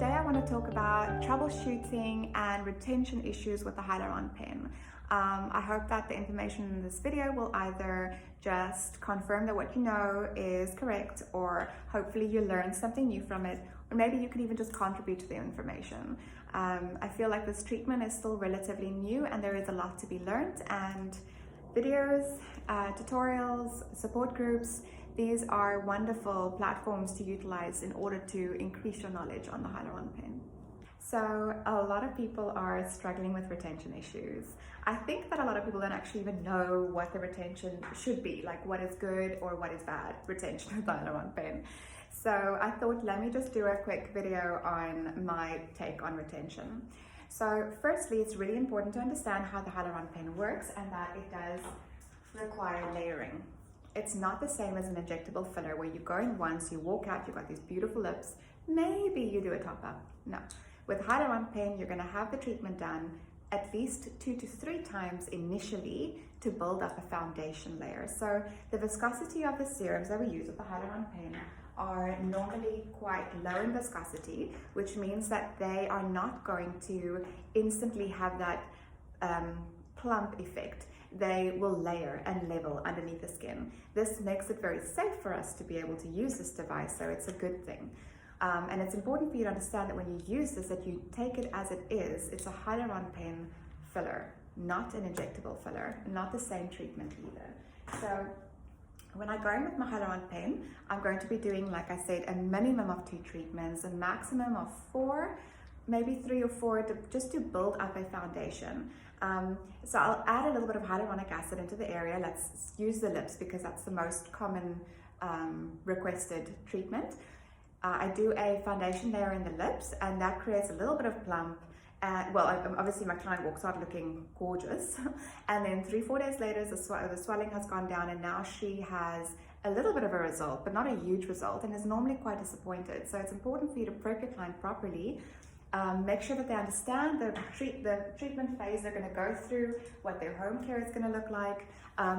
today I want to talk about troubleshooting and retention issues with the Hyaluron pen. I hope that the information in this video will either just confirm that what you know is correct, or hopefully you learn something new from it, or maybe you can even just contribute to the information. I feel like this treatment is still relatively new and there is a lot to be learned, and videos, tutorials, support groups, these are wonderful platforms to utilize in order to increase your knowledge on the Hyaluron pen. So a lot of people are struggling with retention issues. I think that a lot of people don't actually even know what the retention should be, like what is good or what is bad retention with the Hyaluron pen. So I thought, let me just do a quick video on my take on retention. So firstly, it's really important to understand how the Hyaluron pen works and that it does require layering. It's not the same as an injectable filler where you go in once, you walk out, you've got these beautiful lips, maybe you do a top up. No. With Hyaluron pen, you're going to have the treatment done at least 2 to 3 times initially to build up a foundation layer. So the viscosity of the serums that we use with the Hyaluron pen are normally quite low in viscosity, which means that they are not going to instantly have that plump effect. They will layer and level underneath the skin. This makes it very safe for us to be able to use this device, so it's a good thing. And it's important for you to understand that when you use this, that you take it as it is. It's a Hyaluron pen filler, not an injectable filler, not the same treatment either. So when I go in with my Hyaluron pen, I'm going to be doing, like I said, a minimum of 2 treatments, a maximum of 4, maybe 3 or 4, just to build up a foundation. So I'll add a little bit of hyaluronic acid into the area. Let's use the lips because that's the most common requested treatment. I do a foundation layer in the lips, and that creates a little bit of plump. Well, obviously my client walks out looking gorgeous, and then 3-4 days later the swelling has gone down, and now she has a little bit of a result, but not a huge result, and is normally quite disappointed. So it's important for you to prep your client properly. Make sure that they understand the treatment phase they're going to go through, what their home care is going to look like,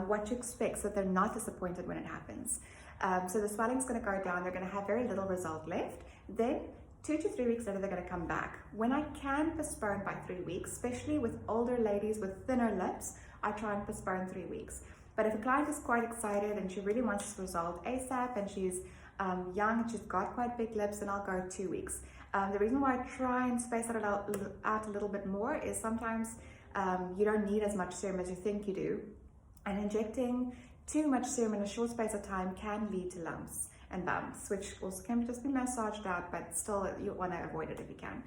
what to expect, so that they're not disappointed when it happens. So the swelling's going to go down, they're going to have very little result left. Then 2 to 3 weeks later, they're going to come back. When I can postpone by 3 weeks, especially with older ladies with thinner lips, I try and postpone 3 weeks. But if a client is quite excited and she really wants this result ASAP, and she's young and she's got quite big lips, then I'll go 2 weeks. The reason why I try and space that out a little bit more is sometimes you don't need as much serum as you think you do. And injecting too much serum in a short space of time can lead to lumps and bumps, which also can just be massaged out, but still you want to avoid it if you can.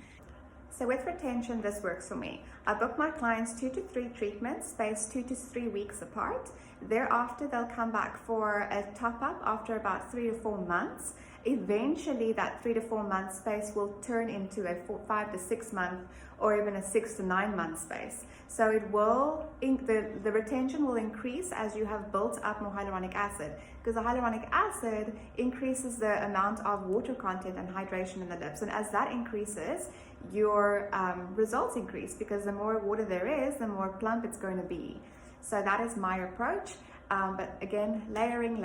So with retention, this works for me. I book my clients 2 to 3 treatments spaced 2 to 3 weeks apart. Thereafter, they'll come back for a top-up after about 3 to 4 months. Eventually, that 3 to 4 month space will turn into a 5 to 6 month or even a 6 to 9 month space. So it will, the retention will increase as you have built up more hyaluronic acid, because the hyaluronic acid increases the amount of water content and hydration in the lips. And as that increases, your results increase, because the more water there is, the more plump it's going to be. So that is my approach. But again, layering.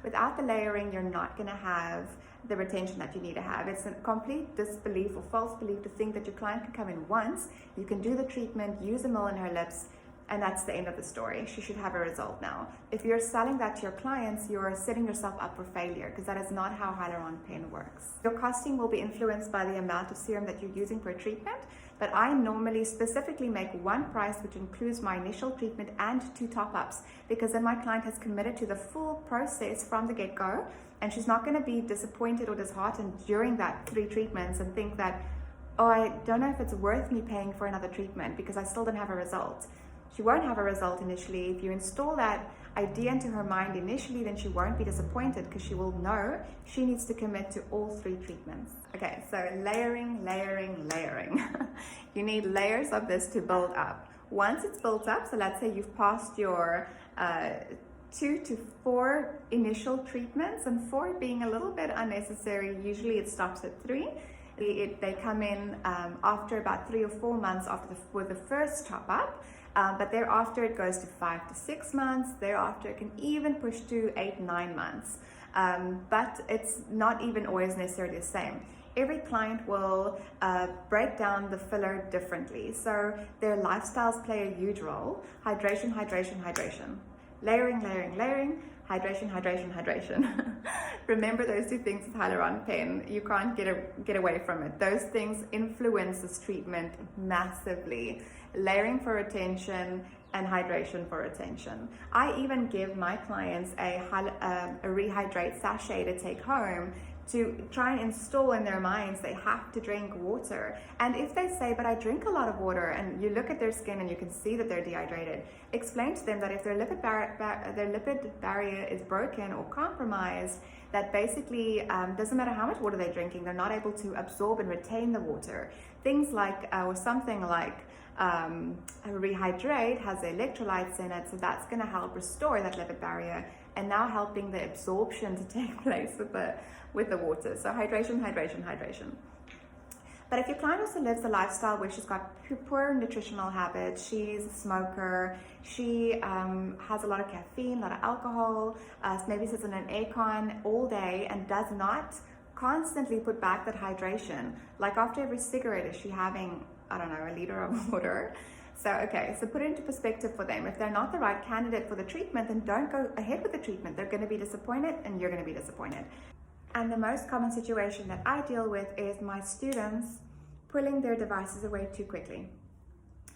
Without the layering, you're not going to have the retention that you need to have. It's a complete disbelief or false belief to think that your client can come in once, you can do the treatment, use a mill in her lips, and that's the end of the story. She should have a result now. If you're selling that to your clients, you're setting yourself up for failure, because that is not how Hyaluron pen works. Your costing will be influenced by the amount of serum that you're using per treatment, but I normally specifically make one price which includes my initial treatment and 2 top-ups, because then my client has committed to the full process from the get-go, and she's not going to be disappointed or disheartened during that 3 treatments and think that, oh, I don't know if it's worth me paying for another treatment because I still don't have a result. She won't have a result initially. If you install that idea into her mind initially, then she won't be disappointed, because she will know she needs to commit to all 3 treatments. Okay, so layering. You need layers of this to build up. Once it's built up, so let's say you've passed your 2 to 4 initial treatments, and 4 being a little bit unnecessary, usually it stops at 3. They come in after about 3 or 4 months with the first top-up. But thereafter it goes to 5 to 6 months. Thereafter it can even push to 8-9 months. But it's not even always necessarily the same. Every client will break down the filler differently. So their lifestyles play a huge role. Hydration, hydration, hydration. Layering, layering, layering. Hydration, hydration, hydration. Remember those two things with Hyaluron Pen. You can't get away from it. Those things influence this treatment massively. Layering for retention and hydration for retention. I even give my clients a rehydrate sachet to take home to try and install in their minds they have to drink water. And if they say, but I drink a lot of water, and you look at their skin and you can see that they're dehydrated, explain to them that if their lipid barrier is broken or compromised, that basically doesn't matter how much water they're drinking, they're not able to absorb and retain the water. Things like, or something like Rehydrate has electrolytes in it, so that's going to help restore that lipid barrier and now helping the absorption to take place with the water. So hydration, hydration, hydration. But if your client also lives a lifestyle where she's got poor nutritional habits, she's a smoker, she has a lot of caffeine, a lot of alcohol, maybe sits in an aircon all day and does not constantly put back that hydration. Like after every cigarette, is she having, I don't know, a liter of water? So, okay, so put it into perspective for them. If they're not the right candidate for the treatment, then don't go ahead with the treatment. They're going to be disappointed and you're going to be disappointed. And the most common situation that I deal with is my students pulling their devices away too quickly.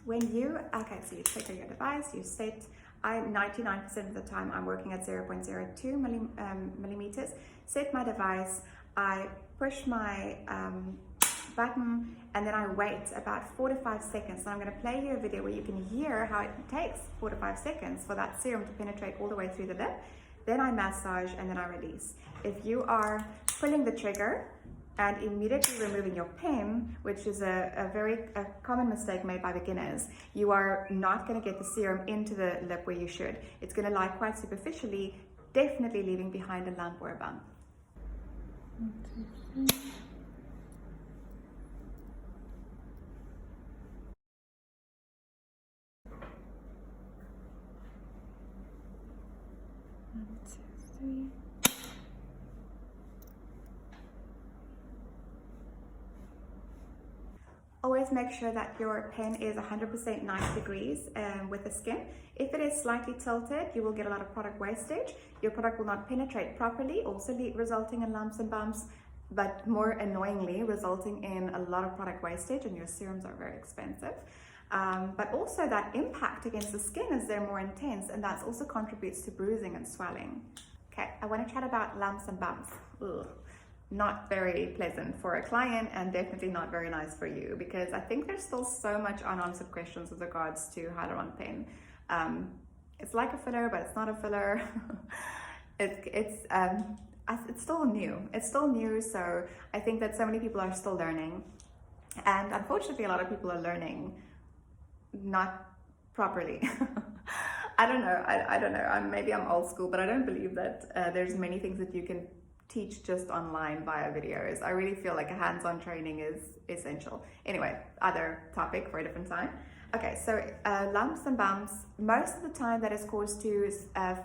When you, okay, so you take your device, you set, 99% of the time I'm working at 0.02 millimeters, set my device, I push my button, and then I wait about 4 to 5 seconds. So I'm going to play you a video where you can hear how it takes 4 to 5 seconds for that serum to penetrate all the way through the lip. Then I massage and then I release. If you are pulling the trigger and immediately removing your pen, which is a very common mistake made by beginners, you are not going to get the serum into the lip where you should. It's going to lie quite superficially, definitely leaving behind a lump or a bump. 1, 2, 3. Always make sure that your pen is 100% 90 degrees with the skin. If it is slightly tilted, you will get a lot of product wastage. Your product will not penetrate properly, also resulting in lumps and bumps, but more annoyingly, resulting in a lot of product wastage, and your serums are very expensive. But also that impact against the skin is they're more intense, and that also contributes to bruising and swelling. Okay, I want to chat about lumps and bumps. Ugh. Not very pleasant for a client and definitely not very nice for you, because I think there's still so much unanswered questions with regards to Hyaluron Pen. It's like a filler, but it's not a filler. It's still new. It's still new, so I think that so many people are still learning. And unfortunately, a lot of people are learning not properly. I don't know. I don't know. Maybe I'm old school, but I don't believe that there's many things that you can teach just online via videos. I really feel like a hands-on training is essential. Anyway, other topic for a different time. Okay, so lumps and bumps, most of the time that is caused to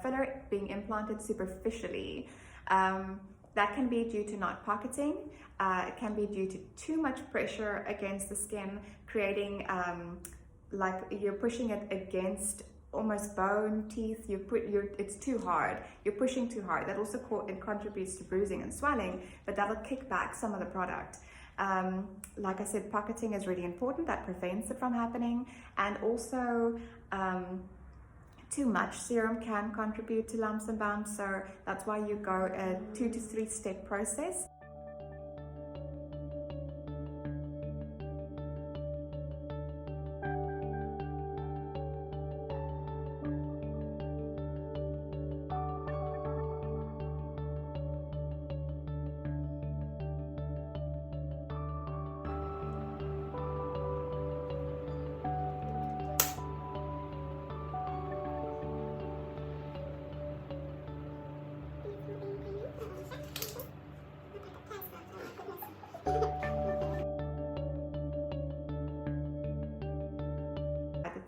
filler being implanted superficially. That can be due to not pocketing. It can be due to too much pressure against the skin, creating like you're pushing it against almost bone, teeth. It's too hard. You're pushing too hard. That also contributes to bruising and swelling, but that'll kick back some of the product. Like I said, pocketing is really important. That prevents it from happening. And also, too much serum can contribute to lumps and bumps. So that's why you go a 2 to 3 step process.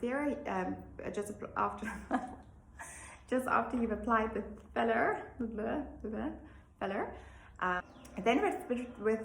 Theory, just after you've applied the filler, Then with